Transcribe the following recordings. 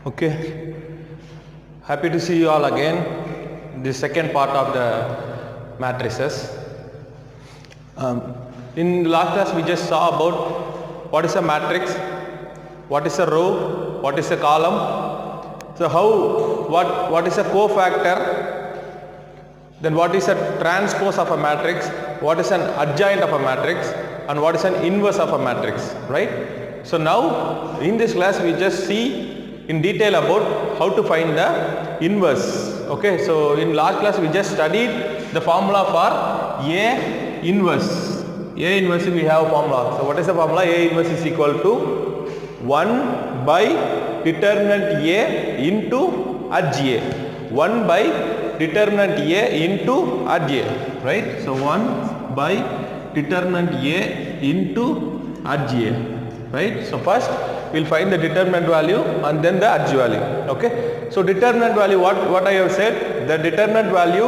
Okay, happy to see you all again. The second part of the matrices. In the last class we just saw about what is a matrix, what is a row, what is a column. So what is a cofactor, then what is a transpose of a matrix, what is an adjoint of a matrix, and what is an inverse of a matrix, right? So now in this class we just see in detail about how to find the inverse. Okay, so in last class we just studied the formula for A inverse. A inverse we have formula. So what is the formula? A inverse is equal to 1 by determinant A into adj A. 1 by determinant A into adj A, right? So 1 by determinant A into adj A, right? So first we will find the determinant value and then the adj value. Okay, so determinant value, what I have said, the determinant value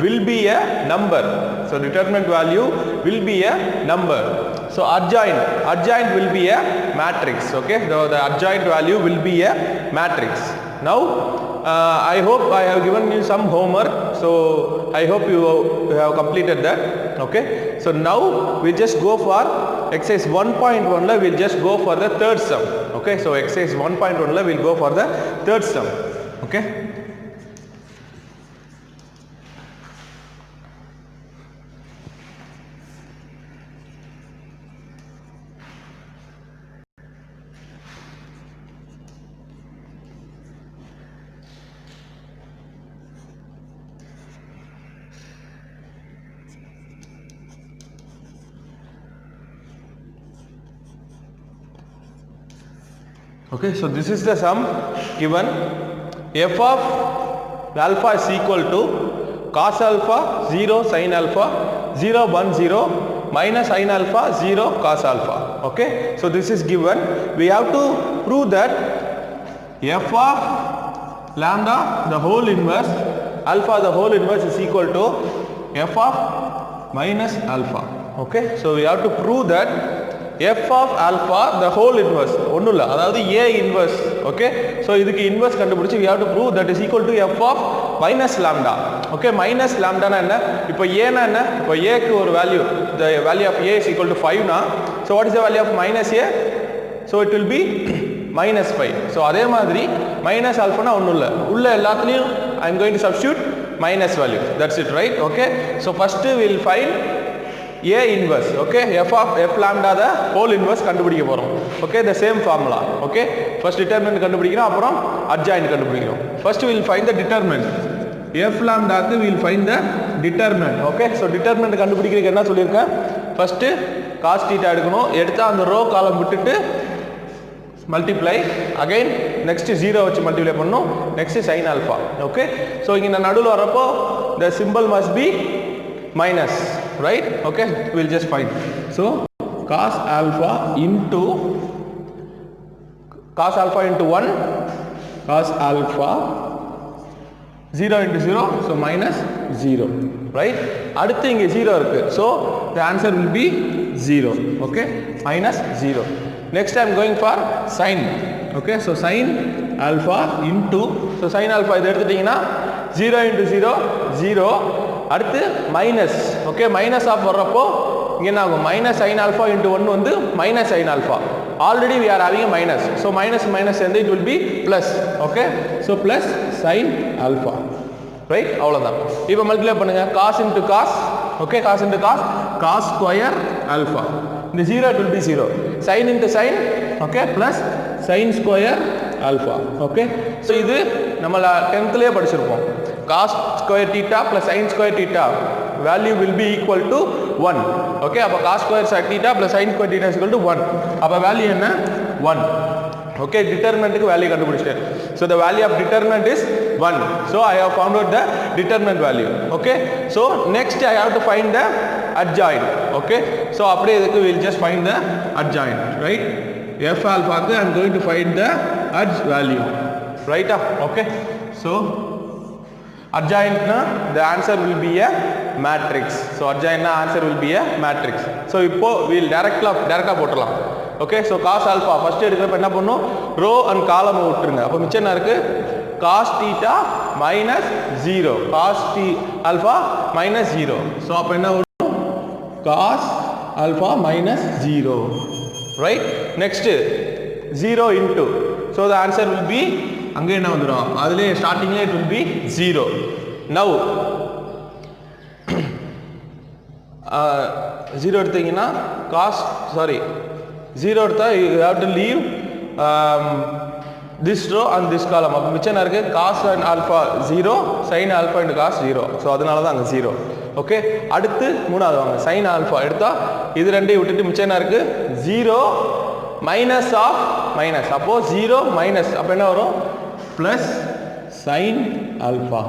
will be a number. So determinant value will be a number. So adjoint will be a matrix. Okay, the adjoint value will be a matrix. Now I hope I have given you some homework, so I hope you have completed that. Okay, so now we just go for exercise 1.1 we will just go for the third sum. Okay, so exercise 1.1 we will go for the third sum. Okay. Okay, so this is the sum given. F of alpha is equal to cos alpha 0 sin alpha 0 1 0 minus sin alpha 0 cos alpha. Okay, so this is given. We have to prove that f of lambda the whole inverse alpha the whole inverse is equal to f of minus alpha. Okay, so we have to prove that f of alpha the whole inverse ஒண்ணுல்ல அதாவது a inverse. Okay, so இதுக்கு inverse கண்டுபிடிச்சு we have to prove that is equal to f of minus lambda. Okay, minus lambda னா என்ன? இப்போ a னா என்ன? இப்போ a க்கு ஒரு value, the value of a is equal to 5 னா, so what is the value of minus a? So it will be minus 5. so அதே மாதிரி minus alpha னா ஒண்ணுல்ல உள்ள எல்லாத்துலயும் I am going to substitute minus value. That's it, right? Okay, so first we will find A inverse. Okay, f of f lambda the whole inverse கண்டுபிடிக்க போறோம். Okay, the same formula. Okay, first determinant கண்டுபிடிக்கணும், அப்புறம் adjoint கண்டுபிடிக்கணும். First we will find the determinant. f lambda க்கு we will find the determinant. Okay, so determinant கண்டுபிடிக்கிறதுக்கு என்ன சொல்லியிருக்கேன்? First cos theta எடுக்கணும், எடுத்தா அந்த row column விட்டுட்டு multiply again, next 0 வச்சு multiply பண்ணனும், next sin alpha. Okay, so இங்க நடுவுல வரப்போ the symbol must be minus, right? Okay, we'll just find. So cos alpha into 1 cos alpha 0 into 0, so minus 0, right? அடுத்து இங்க 0 இருக்கு, so the answer will be 0. Okay, minus 0. Next I am going for sin. Okay, so sin alpha into, so sin alpha இதை எடுத்துட்டீங்கன்னா 0 into 0 0, அடுத்து minus. Okay, minus of வர்றப்போ இங்கே என்ன ஆகும்? மைனஸ் சைன் ஆல்ஃபா இன்ட்டு 1 வந்து minus sine alpha. Already we are having minus, so minus minus சேர்ந்து it will be plus. Okay, so plus sine alpha, right? அவ்வளோதான். இப்போ மல்டிப்ளை பண்ணுங்க, cos into cos. Okay, cos into cos, cos square alpha. இந்த 0 will be 0. Sine into sine, okay, plus sine square alpha. Okay, so இது நம்ம 10th படிச்சிருப்போம். cos square theta plus sin square theta value will be equal to 1. Okay, அப்ப cos square theta plus sin square theta is equal to 1. அப்ப value என்ன? 1. Okay, determinant க்கு value கண்டுபிடிச்சிட்டேன். So the value of determinant is 1. So I have found out the determinant value. Okay, so next I have to find the adjoint. Okay, so அப்படியே இதுக்கு we will just find the adjoint, right? f alpha க்கு I am going to find the adj value, right? Okay, so adjoint na the answer will be a matrix. So adjoint answer will be a matrix. So இப்போ we'll directly போட்டுடலாம். Okay, so cos alpha first எடுக்கிறப்ப என்ன பண்ணும், row and column விட்டுருங்க. அப்போ மிச்சம் என்ன இருக்கு, cos theta minus 0, cos alpha minus 0. So அப்போ என்ன வரும், cos alpha minus 0, right? Next 0 into, so the answer will be அங்கே என்ன வந்துடும், அதிலே ஸ்டார்டிங்ல it will be 0. Now 0 எடுத்தீங்கன்னா cos, sorry 0 எடுத்தா you have to leave this row and this column. அப்போ மிச்சம் என்ன இருக்கு, cos and alpha 0, sin alpha and cos 0. So அதனால தான் அங்கே 0. ஓகே, அடுத்து மூணாவது வாங்க, sin alpha எடுத்தா இது ரெண்டையும் விட்டுட்டு மிச்சம் என்ன இருக்கு, 0 மைனஸ் ஆஃப் மைனஸ். அப்போ 0 மைனஸ், அப்போ என்ன வரும், பிளஸ் sin alpha,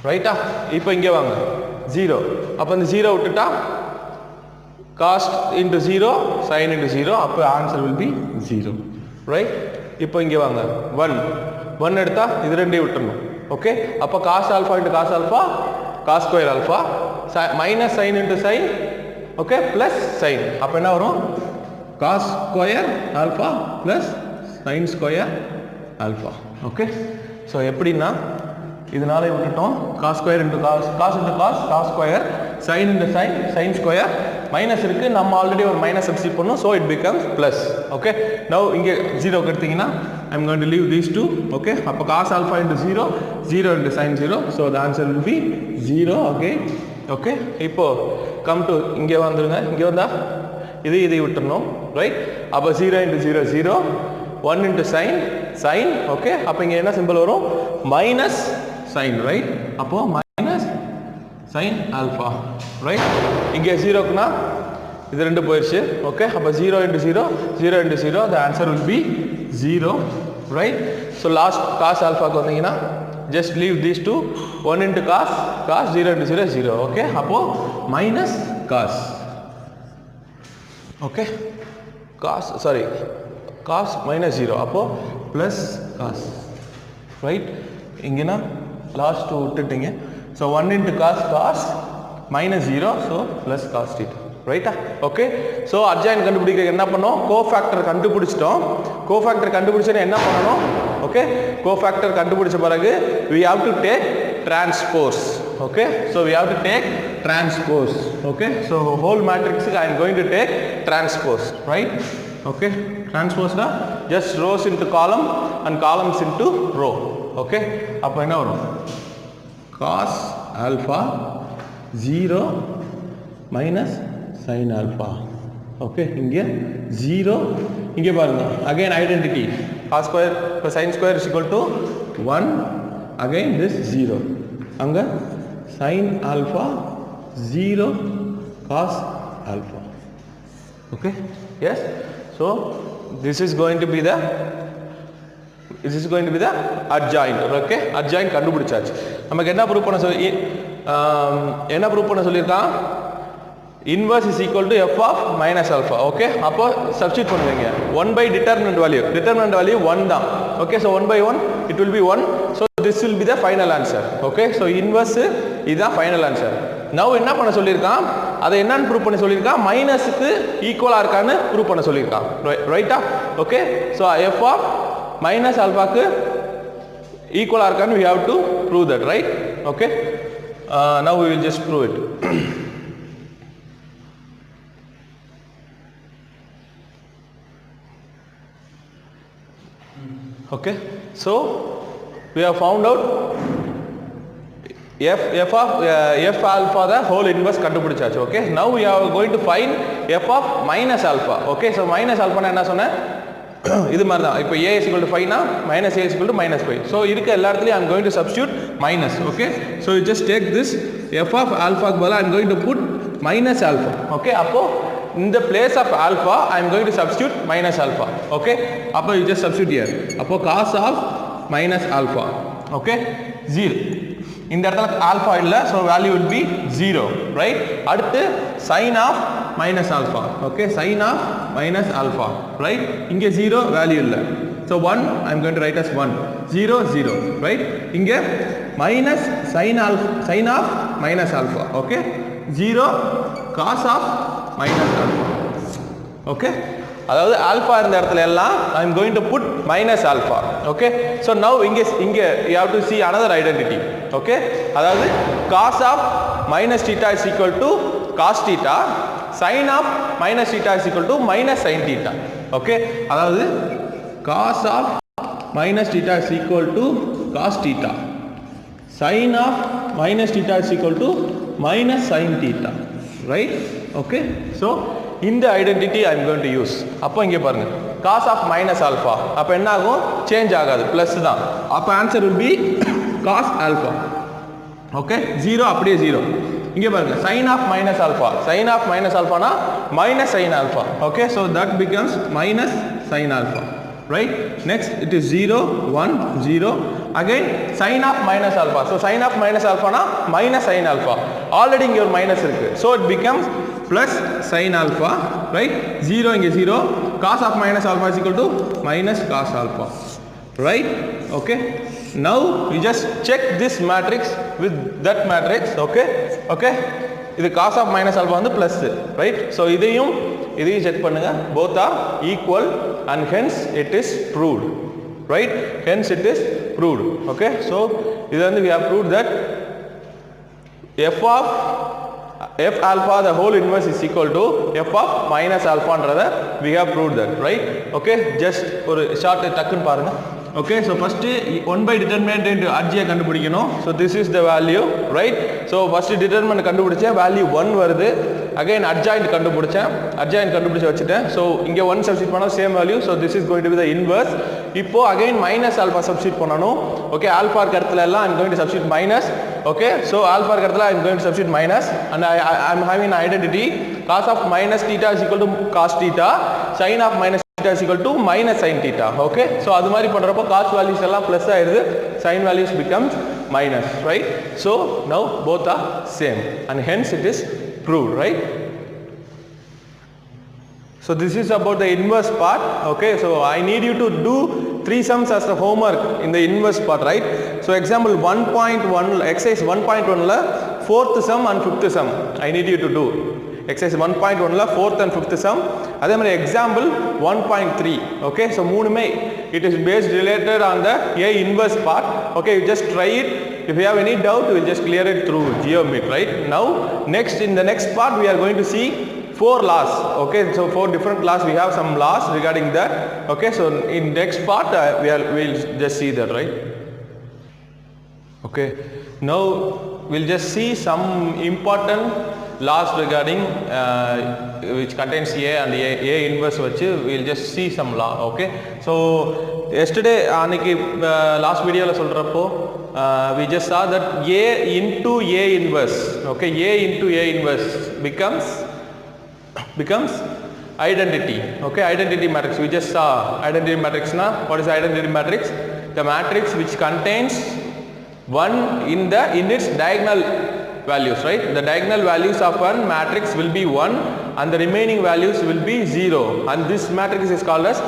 ரைட்டா? இப்போ இங்கே வாங்க 0, அப்போ இந்த 0 விட்டுட்டா cos into 0 sin into 0, அப்போ ஆன்சர் will be 0, ரைட்? இப்போ இங்கே வாங்க 1 எடுத்தா இது ரெண்டையும் விட்டுறணும். ஓகே, அப்போ cos alpha into cos alpha, cos square alpha, minus sin into sin, okay, plus sin. அப்போ என்ன வரும், cos square alpha plus sin square alpha. Okay, so எப்படின்னா இதனால விட்டுட்டோம், cos square into cos, cos into cos, cos square, sin into sin, sin square, minus இருக்கு, நம்ம already ஒரு minus substitute பண்ணோம், so it becomes plus. Okay, now இங்கே 0 எடுத்தீங்கன்னா I am going to leave these two. Okay, அப்போ cos alpha into 0, 0 into sin 0, so the answer will be 0. Okay, okay, இப்போ come to இங்கே வந்துருங்க, இங்கே வந்தா இதை விட்டுறணும், ரைட்? அப்போ 0 into 0 0, 1 into sin, ஓகே, அப்போ இங்கே என்ன சிம்பிள் வரும், மைனஸ் sin, ரைட்? அப்போ மைனஸ் sin alpha, ரைட்? இங்கே 0க்குனா இது ரெண்டு போயிடுச்சு. ஓகே, அப்போ 0 into 0, 0 into 0, the answer will be 0, right? So last cos alphaக்கு வந்தீங்கன்னா just leave these two, 1 into cos, 0 into 0 0. Okay, அப்போ minus cos, okay, cos minus 0, அப்போ plus cos, right? இங்கேனா last விட்டுட்டீங்க, so 1 into cos minus 0, so plus cos theta, ரைட்டா? Okay, so அட்ஜாயின் கண்டுபிடிக்க என்ன பண்ணோம், cofactor கண்டுபிடிச்சிட்டோம். Cofactor கண்டுபிடிச்சோன்னா என்ன பண்ணணும், ஓகே, கோஃபேக்டர் கண்டுபிடிச்ச பிறகு we have to take transpose. Okay, so we have to take transpose. Okay, so whole matrix I am going to take transpose, right? Okay, transpose na just rows into column and columns into row. Okay, அப்போ என்ன வரும், cos alpha 0 minus sin alpha. Okay, இங்கே 0, இங்கே பாருங்க again identity, cos square plus sin square is equal to 1, again this 0, அங்க sin alpha 0 cos alpha. Okay, yes, so this is going to be the adjoint. Okay, adjoint கண்டுபிடிச்சாச்சு. நமக்கு என்ன prove பண்ண சொல்லியிருக்கான், inverse is equal to f of minus alpha. Okay, அப்போ substitute பண்ணுவீங்க 1 by determinant value 1 தான். Okay, so 1 by 1 it will be 1, so this will be the final answer. Okay, so inverse இதுதான் final answer. now என்ன பண்ண சொல்லியிருக்கான், அதை என்னன்னு prove பண்ண சொல்லியிருக்கான், மைனஸுக்கு ஈக்குவலாக இருக்கான்னு ப்ரூவ் பண்ண சொல்லியிருக்கான், ரைட்டா? Okay, so f of minus alphaக்கு ஈக்குவலாக இருக்கான்னு we have to prove that, right? Okay, now we will just prove it. Okay, so we have found out f alpha the whole inverse கண்டுபிடிச்சாச்சு. Okay, now we are going to find f of minus alpha. Okay, so minus alpha என்ன சொன்னேன், இது மாதிரி தான். இப்போ a is equal to 5 னா minus a is equal to minus 5. so இருக்க எல்லா இடத்துலையும் I am going to substitute minus. Okay, so you just take this f of alpha க்கு பதிலா I am going to put minus alpha. Okay, அப்போ in the place of alpha I am going to substitute minus alpha. Okay, அப்போ you just substitute here. அப்போ cos of minus alpha. Okay, 0, இந்த இடத்துல alpha இல்ல, so value will be 0, right? அடுத்து sin of minus alpha. Okay, sin of minus alpha, right? இங்க 0 value இல்ல, So 1 I am going to write as 1. 0, 0, right? Inge minus sin of minus alpha, okay? 0 cos of minus alpha, okay? அதாவது alpha இருந்த இடத்துல எல்லாம் I am going to put minus alpha, okay? So now இங்க you have to see another identity, okay? அதாவது cos of minus theta is equal to cos theta, sin of minus theta is equal to minus sin theta, okay? அதாவது cos of minus theta is equal to cos theta, sin of minus theta is equal to minus sin theta, right? Okay? So இந்த identity I am going to use. அப்போ இங்கே பாருங்க cos of minus alpha அப்போ என்ன ஆகும்? Change ஆகாது, plus தான். அப்போ answer will be cos alpha, okay? 0 அப்படியே 0. இங்கே பாருங்க sin of minus alpha னா minus sin alpha, okay? So that becomes minus sin alpha, right? Next it is 0 1 0, again sin of minus alpha. So sin of minus alpha னா minus sin alpha, already இங்கே ஒரு minus இருக்கு, so it becomes plus sin alpha, right? 0 inge 0, cos of minus alpha is equal to minus cos alpha, right? Okay, now we just check this matrix with that matrix, okay? இது cos of minus alpha வந்து plus, right? So இதையும் check பண்ணுங்க, both are equal and hence it is proved, right? Hence it is proved, okay? So இது வந்து we have proved that f alpha the whole inverse is equal to f of minus alphaன்றத we have proved that, right? Okay, just ஒரு short டக்குன்னு பாருங்க. Okay, so first 1 by determinant into RG கண்டுபிடிக்கணும். So this is the value, right? So first determinant கண்டுபிடிச்சேன், value 1 வருது. Again adjoint கண்டுபிடிச்சு வச்சிட்டேன். So இங்க 1 substitute பண்ணா same value. So this is going to be the inverse. இப்போ again minus alpha substitute பண்ணனும். Okay, alpha க்கு இடத்துல எல்லாம் I am going to substitute minus. Okay, so alpha க்கு இடத்துல I am going to substitute minus and I am having an identity cos of minus theta is equal to cos theta, sin of minus theta is equal to minus sin theta, okay? So அது மாதிரி பண்றப்போ cos values எல்லாம் plus ஆயிடுது, sin values becomes minus, right? So now both are same and hence it is proved, right? So this is about the inverse part, okay? So I need you to do 3 sums as the homework in the inverse part, right? So example 1.1 exercise 1.1 la 4th sum and 5th sum I need you to do. Exercise 1.1 la 4th and 5th sum. அதே மாதிரி example 1.3, okay? So மூணுமே it is based related on the A inverse part, okay? You just try it. If you have any doubt, we will just clear it through geometry, right? Now in the next part we are going to see 4 laws, okay? So 4 different laws, we have some laws regarding that, okay? So in next part we'll just see that, right? Okay, now we'll just see some important laws regarding which contains A and A inverse which we'll just see some law, okay? So yesterday aniki last video la solrappo we just saw that A into A inverse, okay? A into A inverse becomes identity, okay? Identity matrix, we just saw identity matrix na. What is identity matrix? The matrix which contains 1 in its diagonal values, right? The diagonal values of one matrix will be 1 and the remaining values will be 0, and this matrix is called as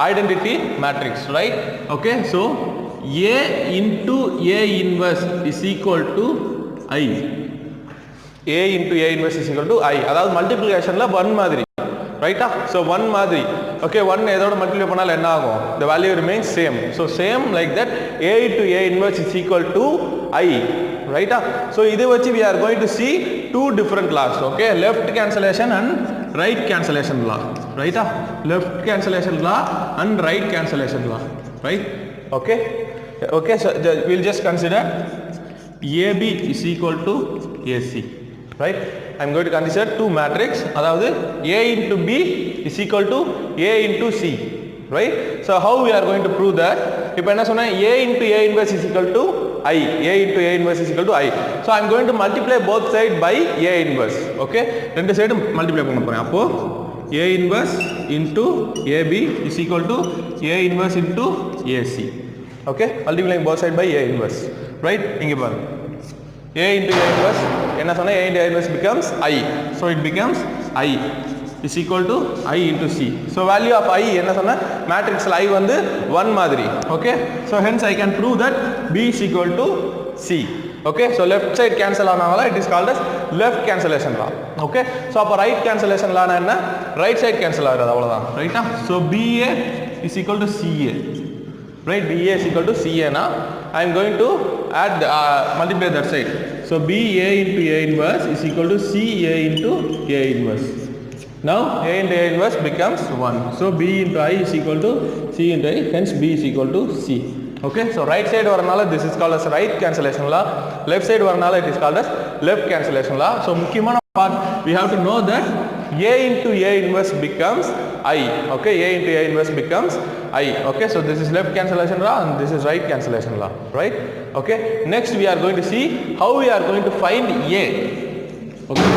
identity matrix, right? Okay, so A into A inverse is equal to I. A into A inverse is equal to I. அதாவது மல்டிப்ளிகேஷன்ல 1 மாதிரி, ரைட்டா? So 1 மாதிரி, okay? 1 எதோட multiply பண்ணாலும் என்ன ஆகும்? The value remains same. So same like that A into A inverse is equal to I, right? So இதை வச்சு we are going to see 2 different laws, okay? Left cancellation and right cancellation law, right? Left cancellation law and right cancellation law, right? Okay, so we'll just consider AB is equal to AC, right? I am going to consider 2 matrix, அதாவது A into B is equal to A into C, right? So how we are going to prove that? இப்போ என்ன சொன்னா A into A inverse is equal to I. A into A inverse is equal to I. So I am going to multiply both sides by A inverse, okay? ரெண்டு side multiply பண்ண போறேன். அப்போ A inverse into AB is equal to A inverse into AC, okay? Multiplying both sides by A inverse, right? இங்க பாருங்க A into A inverse என்ன சொன்னா A into A inverse becomes I. So it becomes I, is equal to I into C. So value of I என்ன சொன்ன matrix I வந்து 1 மாதிரி. Okay, so hence I can prove that B is equal to C. Okay, so left side cancel ஆனதால it is called as left cancellation law. Okay, so அப்ப right cancellation law என்ன right side cancel ஆகுது அவ்வளவுதான். ரைட்டா? So BA is equal to CA. Right, BA is equal to CA na I am going to add multiply that side. So BA into A inverse is equal to CA into A inverse. Now A into A inverse becomes 1. So B into I is equal to C into I, hence B is equal to C. Okay, so right side varanala this is called as right cancellation law, left side varanala it is called as left cancellation law. So mukkiyamaana part we have to know that A into A inverse becomes I. Okay, A into A inverse becomes I. Okay, so this is left cancellation law and this is right cancellation law, right? Okay, next we are going to see how we are going to find A. Okay,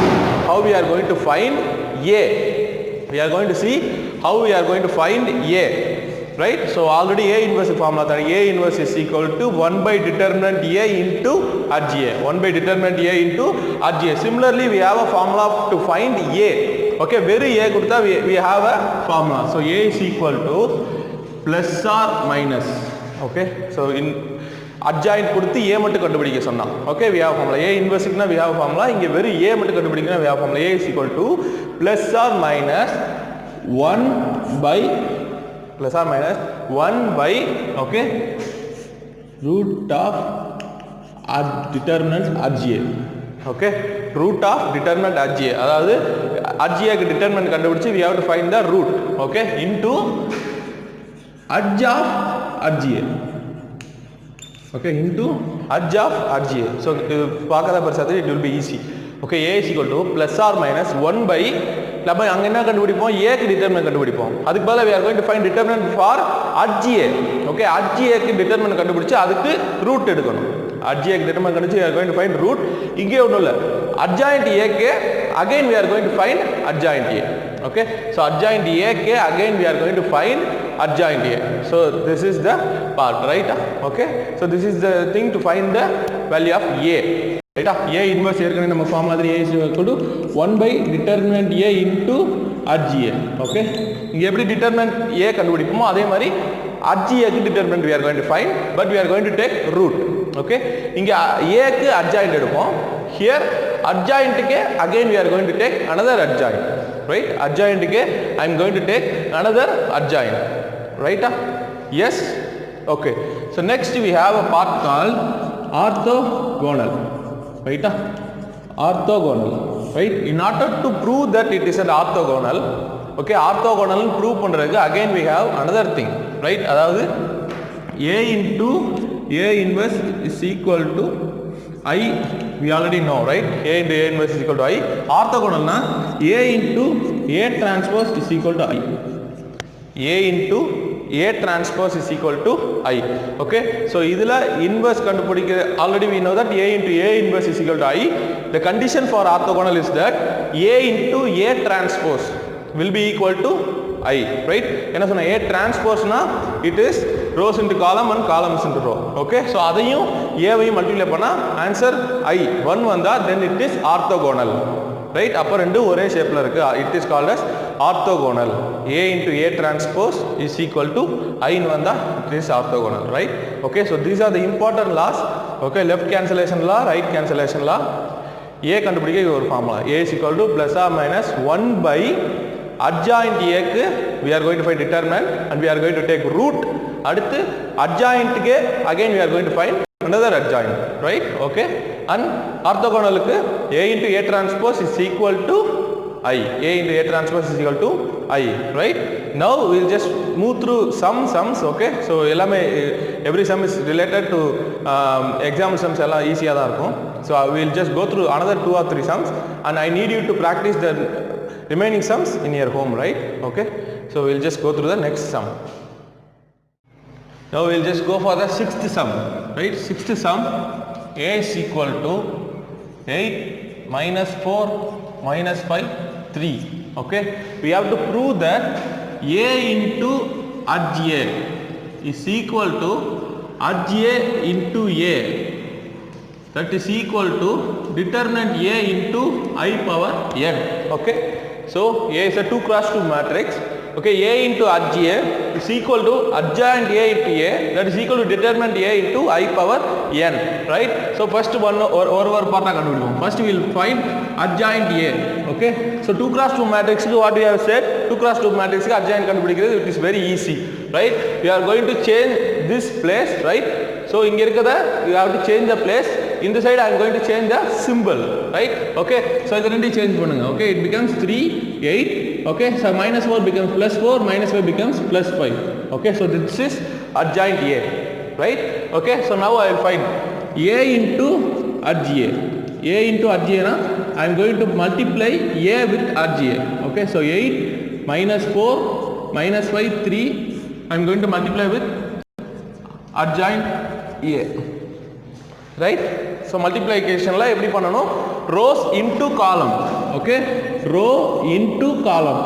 how we are going to find A. We are going to see how we are going to find A. Right, so already A inverse formula that A inverse is equal to 1 by determinant A into RGA. 1 by determinant A into RGA. Similarly, we have a formula to find A. Okay, very A kudutha we have a formula. So A is equal to plus or minus. Okay, so in adjoint கொடுத்து A மட்டும் கண்டுபிடிக்க சொன்னா. Okay, we have formula. A inverse க்குனா we have formula. இங்க வெறும் A மட்டும் கண்டுபிடிக்கனா we have formula. A is equal to plus or minus 1 by plus or minus 1 by okay root of determinant RGA. Okay, root of determinant RGA. அதாவது RGA க்கு determinant கண்டுபிடிச்சு we have to find the root. Okay, into edge of RGA. Okay, into edge of RGA. So பார்க்கறத பரிசாத்து it will be easy. Okay, A is equal to plus or minus 1 by நம்ம அங்க என்ன கண்டுபிடிப்போம் A க்கு determinant கண்டுபிடிப்போம் அதுக்கு பதிலா we are going to find determinant for RGA. Okay, RGA க்கு டிட்டர்மினன்ட் கண்டுபிடிச்சு அதுக்கு ரூட் எடுக்கணும். RGA க்கு டிட்டர்மினன்ட் கண்டுபிடிச்சு we are going to find root. இங்கே ஒண்ணும் இல்ல adjoint A க்கு again we are going to find adjoint A. Okay, so adjoint A க்கு again we are going to find adjoint A. So this is the part, right? Okay, so this is the thing to find the value of A. Right? A inverse ஏற்கனவே நம்ம form மாதிரி A is equal to 1 by determinant A into RGA. Okay, இங்க எப்படி determinant A கண்டுபிடிப்போமோ அதே மாதிரி RGA க்கு determinant we are going to find, but we are going to take root. Okay, இங்க A க்கு adjoint எடுப்போம். Here adjoint க்கு again we are going to take another adjoint. Right, adjoint க்கு I am going to take another adjoint. Right? Yes. Okay, so next we have a part called orthogonal. Right, orthogonal. Right, in order to prove that it is an orthogonal, okay, orthogonal prove பண்றதுக்கு again we have another thing, right? அதாவது A into A inverse is equal to I, we already know, right? A into A inverse is equal to I. Orthogonal na A into A transpose is equal to I. A into A transpose is equal to I. Okay, so idhula inverse kandupidikkira already we know that A into A inverse is equal to I. The condition for orthogonal is that A into A transpose will be equal to I. Right, enna sonna A transpose na it is rows into column and columns into row. Okay, so adayum A வையும் multiply பண்ணா answer I 1 வந்தா then it is orthogonal. Right, அப்ப ரெண்டு ஒரே ஷேப்ல இருக்கு. It is called as orthogonal. A into A transpose is equal to I ன்னு வந்தா it is orthogonal. Right, okay, so these are the important laws. Okay, left cancellation law, right cancellation law. A கண்டுபிடிக்க ஒரு formula. A is equal to plus or minus 1 by adjoint A க்கு we are going to find determinant and we are going to take root. அடுத்து adjoint க்கு again we are going to find another adjoint. Right, okay, and orthogonal க்கு A into A transpose is equal to I. A into A transpose is equal to I. Right, now we will just move through some sums. Okay, so எல்லாமே every sum is related to example sums எல்லாம் ஈஸியா தான் இருக்கும். So we will just go through another 2 or 3 sums and I need you to practice the remaining sums in your home. Right, okay, so we will just go through the next sum. Now we will just go for the 6th sum. Right, 6th sum, A is equal to 8 minus 4 minus 5 3. Okay, we have to prove that A into RGA is equal to RGA into A, that is equal to determinant A into I power n. Okay, so A is a 2 cross 2 matrix. Okay, A into adj is equal to adjoint A into A, that is equal to determinant A into I power n, right? So first one over part kandupidikom. First we will find adjoint A. Okay, so 2 cross 2 matrix ku what we have said, 2 cross 2 matrix ku adjoint kandupidikiradhu, it is very easy, right? We are going to change this place, right? So inga irukada you have to change the place. In the side I am going to change the symbol, right? Okay, so idu rendu change pannunga. Okay, it becomes 3 8. Okay, so minus 4 becomes plus 4, minus 5 becomes plus 5. Okay, so this is adjoint A, right? Okay, so now I will find A into adj. A into adj na I am going to multiply A with adj. Okay, so 8 minus 4 minus 5 3, I am going to multiply with adjoint A, right? So multiplication la eppadi pannanom, rows into column. Okay, row into column.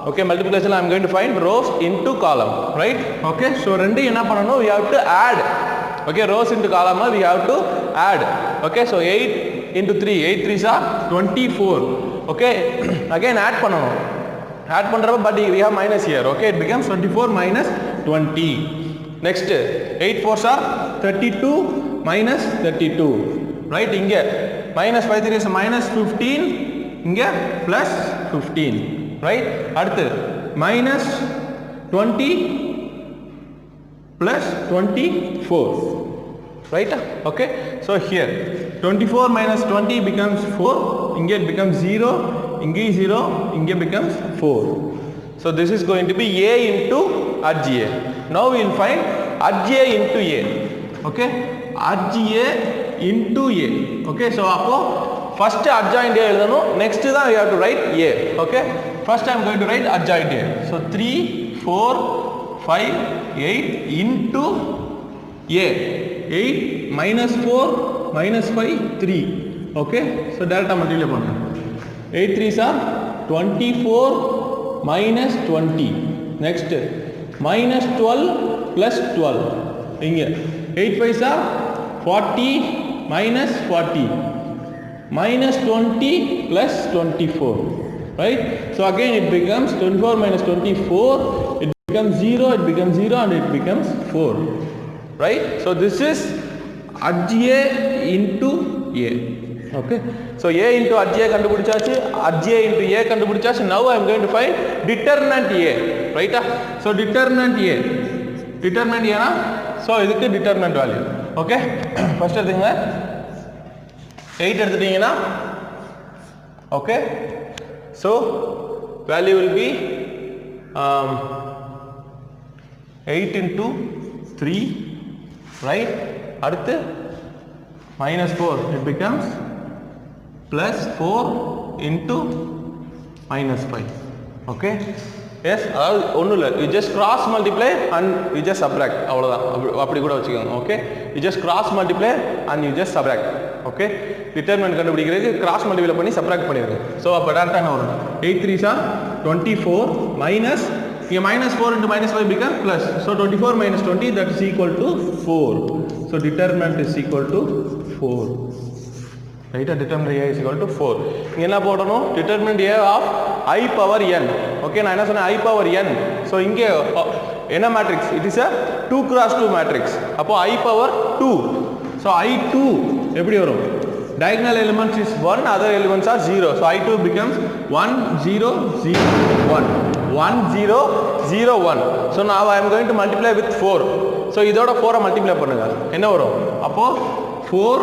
Okay, multiplication la I am going to find rows into column, right? Okay, so rendu enna pannanom, we have to add. Okay, rows into column we have to add. Okay, so 8 into 3, 8 3s are 24. Okay, again add pannanom, add பண்றப்ப but we have minus here. Okay, it becomes 24 minus 20. Next 8 4s are 32 minus 32, right? Inge minus 5 3 is minus 15, inge plus 15, right? Adutha minus 20 plus 24, right? Okay, so here 24 minus 20 becomes 4, inge it becomes 0, inge 0, inge becomes 4. So this is going to be A into adj. Now we will find adj into A. Okay, adj into A. Okay, so appo first adjoint A eludano, next da we have to write A. Okay, first I am going to write adjoint A. So 3 4 5 8 into A. 8 minus 4 minus 5 3. Okay, so delta multiply panna 8 3s are 24 minus 20. Next minus 12 plus 12. Inge 8 5s are 40 minus 40, minus 20 plus 24, right? So again it becomes 24 minus 24, it becomes 0, it becomes 0 and it becomes 4, right? So this is adj into A. Okay, so A into adj kandupidichachu, adj into A kandupidichachu. Now I am going to find determinant A, right? So determinant A, determinant A na, so idukku determinant value. Okay, first thing 8 எடுத்துட்டீங்கனா, okay, so value will be 8 into 3, right? அடுத்து minus 4, it becomes plus 4 into minus 5. Okay, yes, அதாவது ஒன்றும் இல்லை, you just cross multiply and you just subtract, அவ்வளோதான். அப்படி கூட வச்சுக்கோங்க. Okay, you just cross multiply and you just subtract. Okay, determinant கண்டுபிடிக்கிறதுக்கு cross multiply பண்ணி subtract பண்ணிடுங்க. ஸோ அப்போ டேரக்டாக என்ன வரும், 8 3s are 24 minus, here minus 4 into minus 5 become plus, so 24 minus 20, that is equal to 4. So determinant is equal to 4, right? Determinant A is equal to 4. இங்க என்ன போடணும், determinant A of I power n. Okay, நான் என்ன சொன்னேன், I power n. so இங்கே என்ன matrix, it is a 2 cross 2 matrix. அப்போ I power 2, so I2 எப்படி வரும், diagonal elements is 1, other elements are 0, so I2 becomes 1 0 0 1, 1 0 0 1. so now I am going to multiply with 4. so இதோட 4 multiply பண்ணுங்க, என்ன வரும், அப்போ 4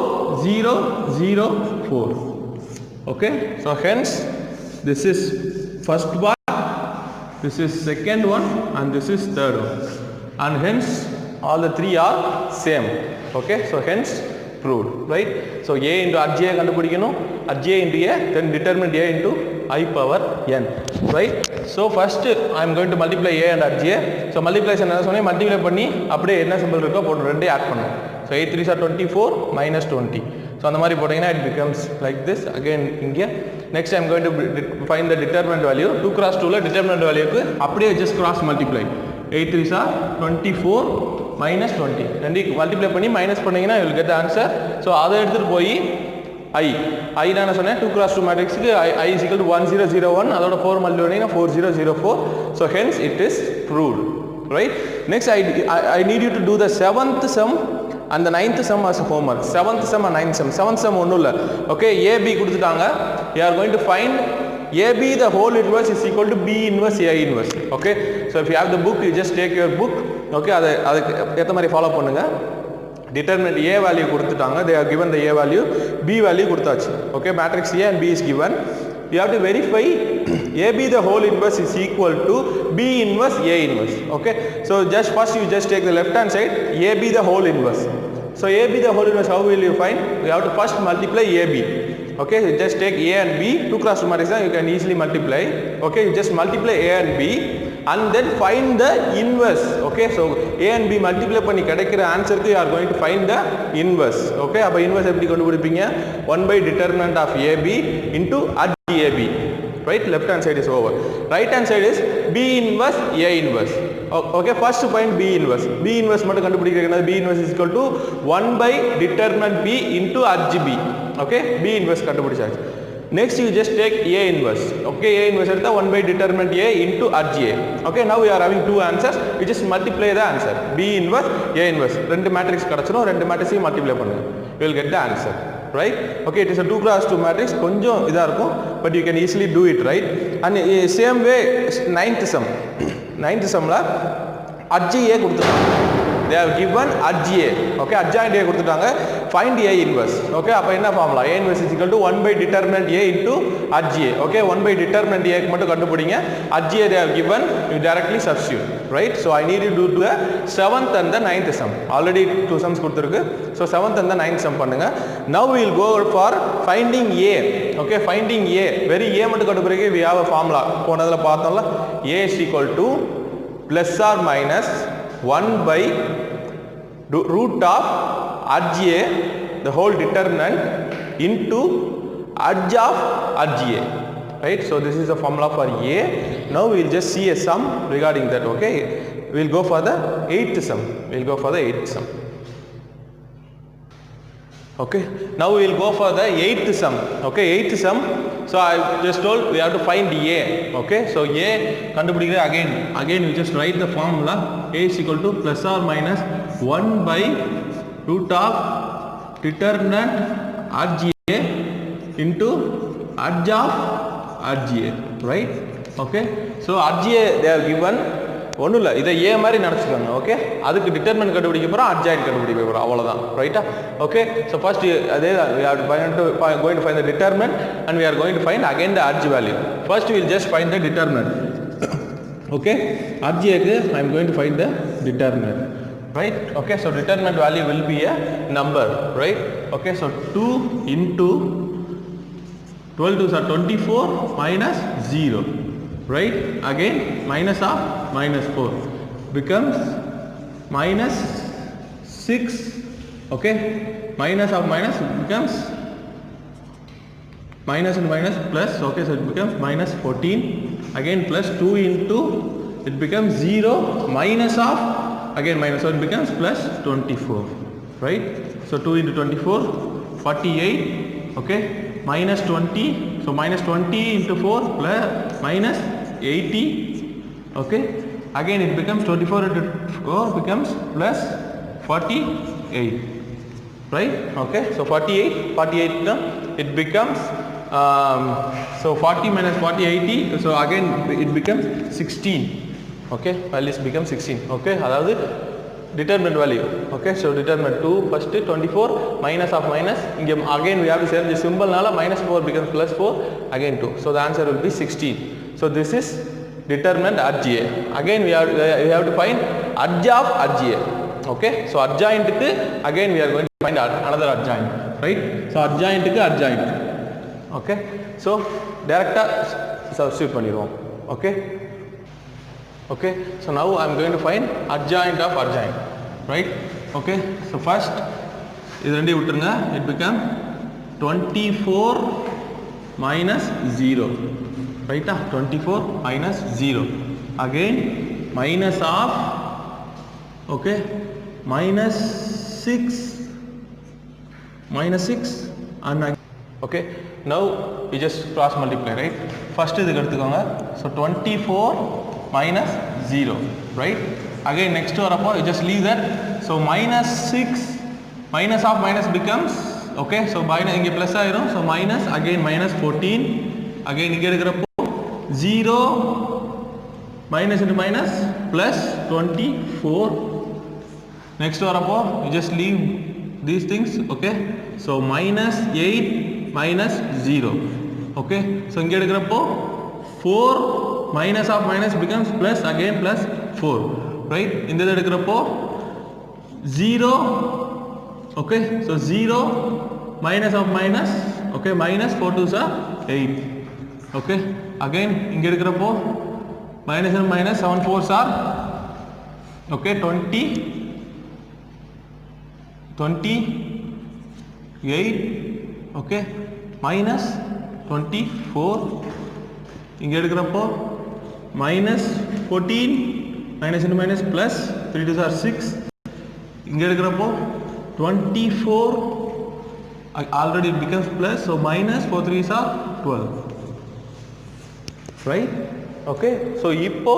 0 0 4. okay, so hence this is first part, this is second one and this is third one, and hence all the three are same. okay, so hence proved, right? so A into adj கண்டுபிடிக்கணும், adj into A, then determinant A into I power n, right? so first I am going to multiply A and adj. so multiplication என்ன சொன்னேன், multiply பண்ணி அப்படியே என்ன simple இருக்கோ போட்டு ரெண்டே add பண்ணணும். so 8 3s are 24 minus 20. so அந்த மாதிரி போட்டீங்கன்னா it becomes like this. again இங்கே next I am going to find the determinant value. 2 cross 2 ல determinant value க்கு அப்படியே just cross multiply. 8 3s are 24 minus 20, ரெண்டு மல்டிப்ளை பண்ணி மைனஸ் பண்ணீங்கன்னா you will get the answer. so அதை எடுத்துட்டு போய் I நான் சொன்னேன் 2 cross 2 matrix க்கு I is equal to 1001 அதோட 4 multiply பண்ணீங்க 4004 so hence it is proved, right? Next I need you to do the 7th sum and the 9th sum as homework. 7th sum and 9th sum. 7th sum ஒண்ணும் இல்ல. Okay, AB கொடுத்துட்டாங்க. You are going to find AB the whole inverse is equal to B inverse A inverse. Okay, so if you have the book you just take your book. Okay, அதுக்கு ஏத்த மாதிரி follow பண்ணுங்க. Determinant A value கொடுத்துட்டாங்க. They are given the A value, B value கொடுத்தாச்சு. Okay, matrix A and B is given. You have to verify AB the whole inverse is equal to B inverse A inverse. Okay, so just first you just take the left hand side AB the whole inverse. So AB the whole inverse, how will you find? You have to first multiply AB. Okay, so just take A and B, 2 cross 2 matrix, you can easily multiply. Okay, you just multiply A and B and then find the inverse. Okay, so A and B multiply பண்ணி கிடைக்கிற ஆன்சருக்கு you are going to find the inverse. Okay, அப்ப inverse எப்படி கண்டுபிடிப்பீங்க? 1 by determinant of AB into adj AB. Right, left hand side is over. Right hand side is B inverse A inverse. Okay, first find B inverse. B inverse மட்டும் கண்டுபிடிக்கிறதுனா B inverse is equal to 1 by determinant B into adj B. Okay, B inverse கண்டுபிடிச்சாச்சு. Next you just take A inverse. Okay, A inverse எடுத்தா 1 by determinant A into adj A. Okay, now we are having two answers. You just multiply the answer. B inverse A inverse. ரெண்டு matrix கிடைச்சிரும், ரெண்டு matrix multiply பண்ணுங்க. You will get the answer. Right? Okay, it is a 2 cross 2 matrix. கொஞ்சம் இதா இருக்கும், but you can easily do it, right? And same way 9th sum. 9th sumல adj A கொடுத்துட்டாங்க. They have given adj A. Okay, adjoint A கொடுத்துட்டாங்க. Find A inverse. Okay, அப்ப என்ன formula? A inverse is equal to 1 by determinant A into adj A. Okay, 1 by determinant A க்கு மட்டும் கண்டுபிடிங்க. Adj A they have given, you directly substitute. Right? So I need you to do the 7th and the 9th sum. Already two sums கொடுத்திருக்கு. So 7th and the 9th sum பண்ணுங்க. Now we will go for finding A. Okay, finding A. Very A மட்டும் கண்டுபிடிக்க we have a formula. போனதுல பார்த்தோம்ல A is equal to plus or minus 1 by root of adj A the whole determinant into adj of adj A. Right, so this is the formula for A. Now we will just see a sum regarding that. Okay, we will go for the 8th sum. We will go for the 8th sum. Okay, now we will go for the 8th sum. Okay, 8th sum. So I just told we have to find A. Okay, so A கண்டுபிடிக்கிறது again we just write the formula. A is equal to plus or minus 1 by root of determinant adj A into adj of adj A. Right? Okay, so adj A they have given ஒண்ணும் இல்ல, இதை A மாதிரி நினைச்சுக்கோங்க. Okay, அதுக்கு determinant கண்டுபிடிக்க போறோம், adjoint கண்டுபிடிக்க போறோம், அவ்வளவுதான். ரைட்டா? ஓகே, so first அதே we are going to find the determinant and we are going to find again the adj value. First we will just find the determinant. Okay, adj க்கு I am going to find the determinant. Right? Okay, so determinant value will be a number, right? Okay, so 2 into 12 2s are 24 minus 0. Right, again minus of minus 4 becomes minus 6. Okay, minus of minus becomes minus and minus plus. Okay, so it becomes minus 14. Again plus 2 into it becomes 0 minus of again minus, so it becomes plus 24. Right, so 2 into 24 48. Okay, minus 20, so minus 20 into 4 plus minus 80. Okay, again it becomes 24 into 4 becomes plus 48. Right? Okay, so 48 it becomes so 40 minus 40 80, so again it becomes 16. Okay, values become 16. Okay, அதாவது determinant value. Okay, so determinant 2 first 24 minus of minus, இங்க again we have to change the symbol நால minus 4 becomes plus 4, again 2, so the answer will be 16. So this is determinant adj A. Again we have to find adj of adj A. Okay, so adjoint க்கு again we are going to find another adjoint. Right, so adjoint க்கு adjoint. Okay, so directly substitute பண்ணிடுவோம். Okay, okay, so now I am going to find adjoint of adjoint. Right? Okay, so first இது ரெண்டையும் விட்டுருங்க, it become 24 minus 0. Right? 24 minus 0. Again minus of, okay, minus 6 and Okay, now we just cross multiply, right? First இதுக்கு எடுத்துக்கோங்க. So 24 minus 0, right? Again next வரப்போ you just leave that. So minus 6 minus of minus becomes, okay, so minus இங்கே plus ஆயிரும். So minus again minus 14, again இங்கே எடுக்கிறப்போ 0 minus into minus plus 24. Next வரப்போ you just leave these things, okay? So minus 8 minus 0, okay? So இங்கே எடுக்கிறப்போ 4 minus of minus becomes plus, again plus 4, right? இந்த இது எடுக்கிறப்போ 0, okay? So 0 minus of minus, okay, minus 4 2s are 8, okay? Again இங்கே எடுக்கிறப்போ minus and minus 7 4s are, okay, 28, okay, minus 24 இங்கே எடுக்கிறப்போ minus 14 minus into minus plus 3 2s are 6 இங்கே எடுக்கிறப்போ 24 already it becomes plus, so minus 4 3s are 12, right? Okay, so இப்போ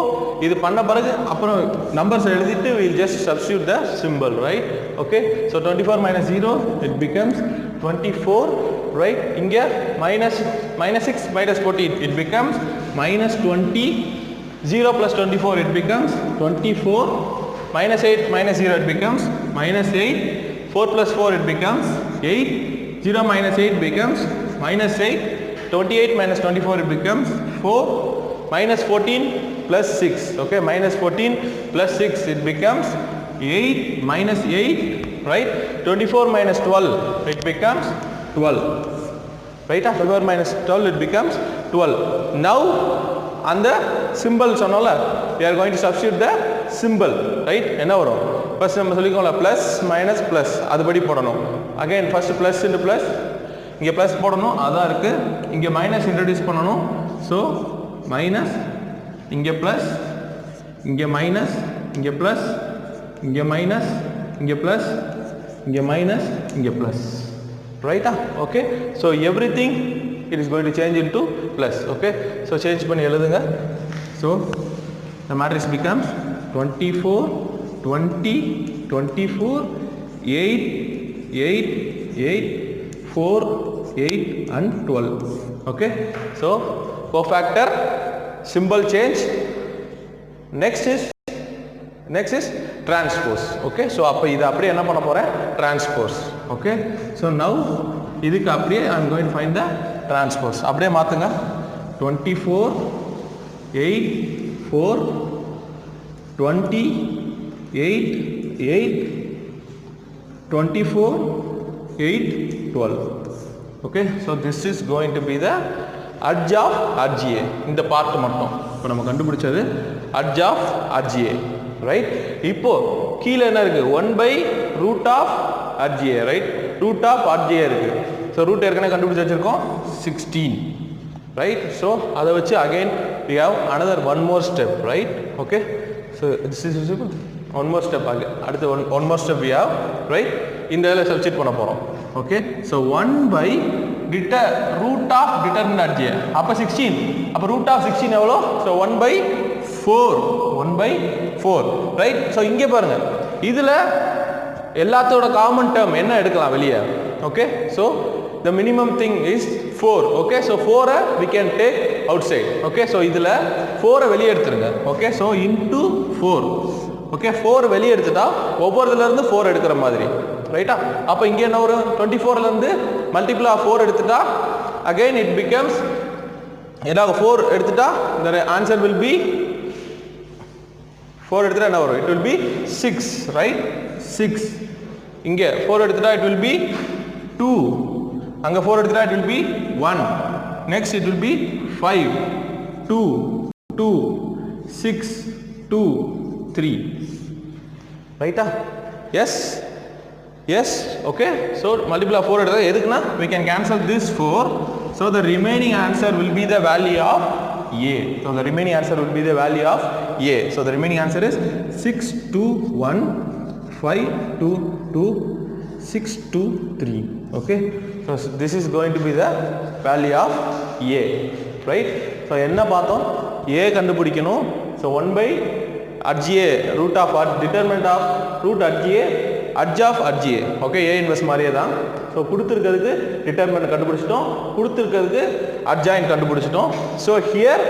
இது பண்ண பிறகு அப்புறம் numbers எழுதிட்டு we will just substitute the symbol, right? Okay, so 24 minus 0 it becomes 24, right? இங்க minus 6 minus 14 it becomes minus 20, 0 plus 24 it becomes 24, minus 8 minus 0 it becomes minus 8, 4 plus 4 it becomes 8, 0 minus 8 becomes minus 8, 28 minus 24 it becomes 4, minus 14 plus 6, okay, minus 14 plus 6 it becomes 8, minus 8, right? 24 minus 12 it becomes 12, right? 24 minus 12 it becomes 12. Now on the symbol சொன்னோம்ல, we are going to substitute the symbol, right? என்ன வரும்? first நம்ம சொல்லிக்கோம்ல plus minus plus அதுபடி போடணும். again first plus into plus, இங்க plus போடணும், அதான் இருக்கு. இங்க minus introduce பண்ணணும். so minus, இங்க plus, இங்க minus, இங்க plus, இங்க minus, இங்க plus, இங்க minus, இங்க plus, right? Okay, so everything it is going to change into plus, okay? So change பண்ணி எழுதுங்க. so the matrix becomes 24 20 24 8 8 8 4 8 and 12, okay? So cofactor symbol change. next is transpose, okay? so அப்ப இது அப்படியே என்ன பண்ண போறேன், transpose, okay? so now இதுக்கு அப்படியே I am going to find the transpose. அப்படியே மாத்துங்க. 24 8 4 20 8 8 24 8 12, okay? so this is going to be the edge of RGA. இந்த பார்ட் மட்டும் இப்போ நம்ம கண்டுபிடிச்சது edge of RGA, right? இப்போ கீழே என்ன இருக்கு, 1 by root of RGA, right? root of RGA இருக்கு. so root ஏற்கனவே கண்டுபிடிச்சு வச்சிருக்கோம் 16, right? so அதை வச்சு again we have another one more step, right? okay, so this is one more step. அடுத்து one more step we have, right? இந்த இதில் substitute பண்ண போகிறோம், okay? so 1 by root of determinant RGA, அப்போ 16, அப்போ root of 16 எவ்வளோ, so 1 by 4, right? so இங்கே பாருங்க, இதில் எல்லாத்தோட காமன் டேர்ம் என்ன எடுக்கலாம் வெளியே, okay? so the minimum thing is 4, okay? so 4 we can take outside, okay? so இதில் 4 வெளியே எடுத்துருங்க, okay? so into 4, okay? 4 வெளியே எடுத்துட்டா ஒவ்வொருதுலேருந்து 4 எடுக்கிற மாதிரி, ரைட்டா? அப்போ இங்கே என்ன ஒரு 24லேருந்து மல்டிபிள் ஆஃப் 4 எடுத்துட்டா again it becomes என்ன 4 எடுத்துட்டா the answer will be 4 எடுத்துட்டா என்ன வரும், it will be 6, right? 6. இங்கே 4 எடுத்துட்டா it will be 2, அங்கே 4 எடுத்துட்டா it will be 1, next it will be 5 2 2 6 2 3, ரைட்டா? yes, okay? so multiple of 4 எடுத்தா எதுக்குன்னா we can cancel this 4, so the remaining answer will be the value of A. so the remaining answer will be the value of A. so the remaining answer is 6 2 1 5 2 2 6 2 3, okay? so So this is going to be the value of a, right? So என்ன பார்த்தோம்? a கண்டுபிடிக்கணும். So 1 by RGA root of determinant of root RGA adj of RGA. Okay, a inverse மாதிரியே தான். So கொடுத்திருக்கிறதுக்கு determinant கண்டுபிடிச்சிட்டோம், கொடுத்திருக்கிறதுக்கு adjoint கண்டுபிடிச்சிட்டோம். So here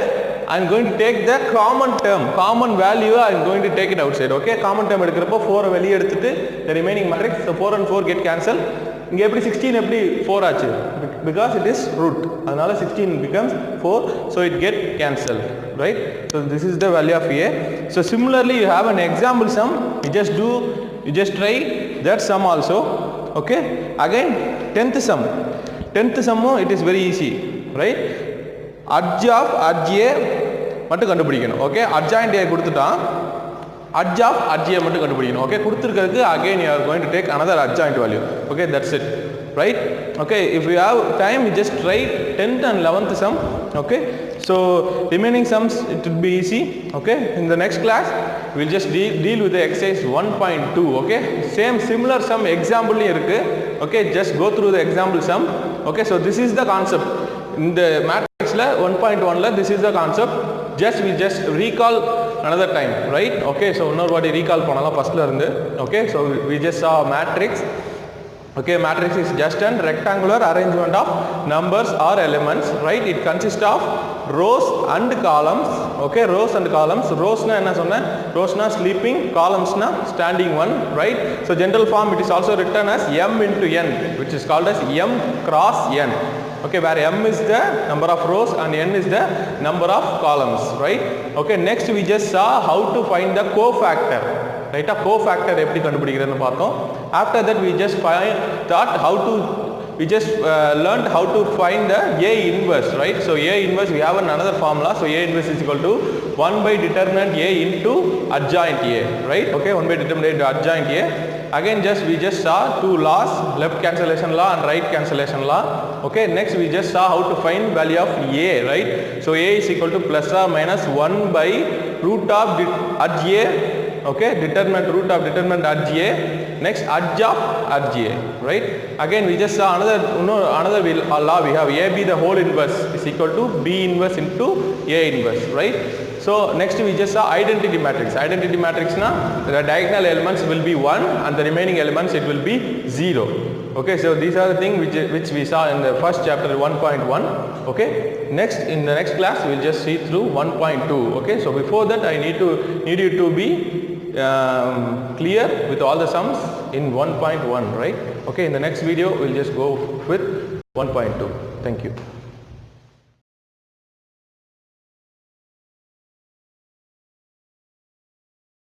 I am going to take the common term, common value I am going to take it outside. Okay, common term எடுக்கிறப்போ 4 வெளியே எடுத்துட்டு the remaining matrix, so 4 and 4 get cancelled. இங்க எப்படி 16 எப்படி 4 ஆச்சு? Because it is root, அதனால 16 becomes 4, so it get cancelled, right? So this is the value of a. So similarly you have an example sum, you just try that sum also. Okay, again 10th sum it is very easy, right? adj of RGA மட்டும் கண்டுபிடிக்கணும். Okay, adjoint a கொடுத்துட்டான், adj of RGA மட்டும் கண்டுபிடிக்கணும். Okay, கொடுத்திருக்கிறதுக்கு again you are going to take another adjoint value. Okay, that's it, right? Okay, if you have time you just try 10th and 11th sum. Okay, so remaining sums it will be easy. Okay, in the next class we will just deal with the exercise 1.2. okay, similar sum example இருக்கு. Okay, just go through the example sum. Okay, so this is the concept in the matrix la 1.1 la, this is the concept. We just recall another time, right? Okay, so இன்னொரு வாட்டி recall பண்ணலாம் ஃபர்ஸ்ட்ல இருந்து. Okay, so we just saw matrix. Okay, matrix is just an rectangular arrangement of numbers or elements, right? It consists of rows and columns. Okay, rows and columns. Rows na enna sonna? Rows na sleeping, columns na standing one, right? So general form it is also written as m into n, which is called as m cross n. Okay, where m is the number of rows and n is the number of columns, right? Okay, next we just saw how to find the cofactor, right? A cofactor எப்படி கண்டுபிடிக்கிறதுன்னு பார்த்தோம். After that we just learned how to find the A inverse, right? So A inverse we have another formula. So A inverse is equal to 1 by determinant A into adjoint A, right? Okay, 1 by determinant A into adjoint A. Again we just saw two laws, left cancellation law and right cancellation law. Okay, next we just saw how to find value of A, right? So A is equal to plus or minus 1 by root of adj A. Okay, determinant root of determinant adj A, next adj of adj A, right? Again we just saw another law we have, AB the whole inverse is equal to B inverse into A inverse, right? So next we just saw identity matrix. Identity matrix na the diagonal elements will be 1 and the remaining elements it will be 0. Okay, so these are the things which we saw in the first chapter 1.1. Okay, next in the next class we will just see through 1.2. Okay, so before that I need you to be clear with all the sums in 1.1, right? Okay, in the next video we'll just go with 1.2. Thank you.